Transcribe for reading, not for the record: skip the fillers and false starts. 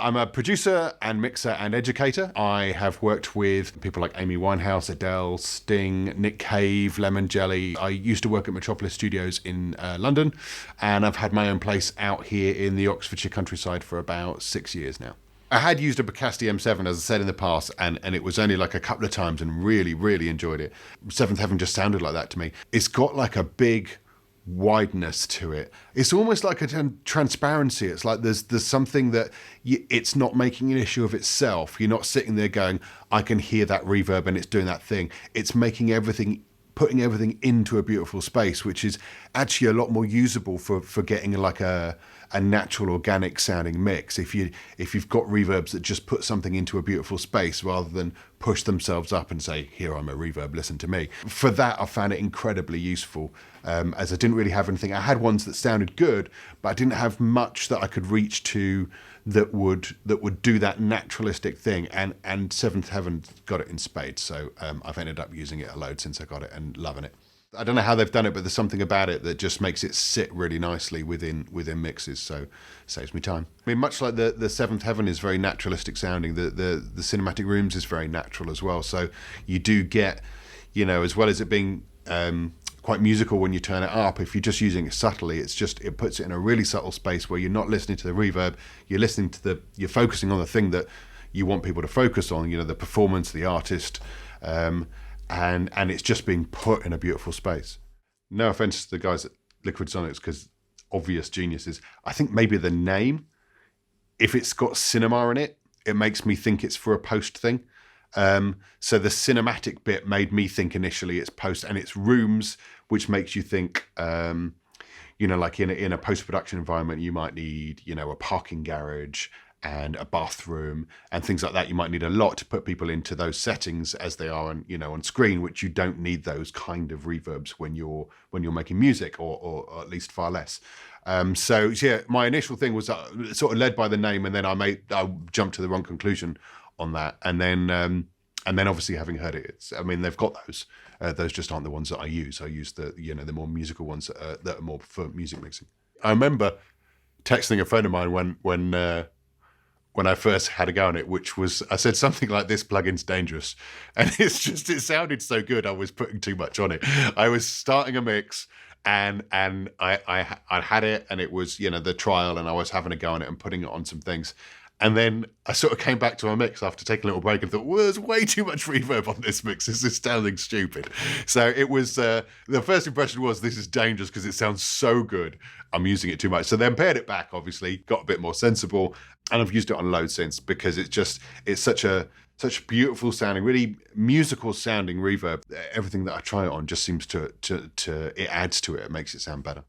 I'm a producer and mixer and educator. I have worked with people like Amy Winehouse, Adele, Sting, Nick Cave, Lemon Jelly. I used to work at Metropolis Studios in London, and I've had my own place out here in the Oxfordshire countryside for about 6 years now. I had used a Bacasti M7, as I said in the past, and it was only like a couple of times and really, really enjoyed it. Seventh Heaven just sounded like that to me. It's got like a big wideness to it. It's almost like a transparency. It's like there's something that it's not making an issue of itself. You're not sitting there going, I can hear that reverb and it's doing that thing. It's making everything, putting everything into a beautiful space, which is actually a lot more usable for getting like a natural organic sounding mix. If you've got reverbs that just put something into a beautiful space rather than push themselves up and say, here, I'm a reverb, listen to me. For that, I found it incredibly useful, as I didn't really have anything. I had ones that sounded good, but I didn't have much that I could reach to that would do that naturalistic thing. And Seventh Heaven got it in spades. So I've ended up using it a load since I got it and loving it. I don't know how they've done it, but there's something about it that just makes it sit really nicely within mixes, so saves me time. I mean, much like the Seventh Heaven is very naturalistic sounding, the Cinematic Rooms is very natural as well. So you do get, as well as it being quite musical when you turn it up, if you're just using it subtly, it puts it in a really subtle space where you're not listening to the reverb, you're focusing on the thing that you want people to focus on, the performance, the artist, and it's just being put in a beautiful space. No offense to the guys at LiquidSonics, because obvious geniuses. I think maybe the name, if it's got cinema in it, it makes me think it's for a post thing. So the cinematic bit made me think initially it's post, and it's rooms, which makes you think, like in a post-production environment, you might need, a parking garage and a bathroom and things like that. You might need a lot to put people into those settings as they are on screen, which you don't need those kind of reverbs when you're making music, or at least far less. So yeah, my initial thing was sort of led by the name, and then I jumped to the wrong conclusion on that. And then obviously having heard it, they've got those. Those just aren't the ones that I use. I use the more musical ones that are more for music mixing. I remember texting a friend of mine when I first had a go on it, which was, I said something like, this plugin's dangerous. And it sounded so good, I was putting too much on it. I was starting a mix and I had it, and it was, the trial, and I was having a go on it and putting it on some things. And then I sort of came back to my mix after taking a little break and thought, well, there's way too much reverb on this mix. This is sounding stupid. So it was, the first impression was, this is dangerous because it sounds so good. I'm using it too much. So then pared it back, obviously, got a bit more sensible. And I've used it on loads since, because it's such a beautiful sounding, really musical sounding reverb. Everything that I try it on just seems to it adds to it. It makes it sound better.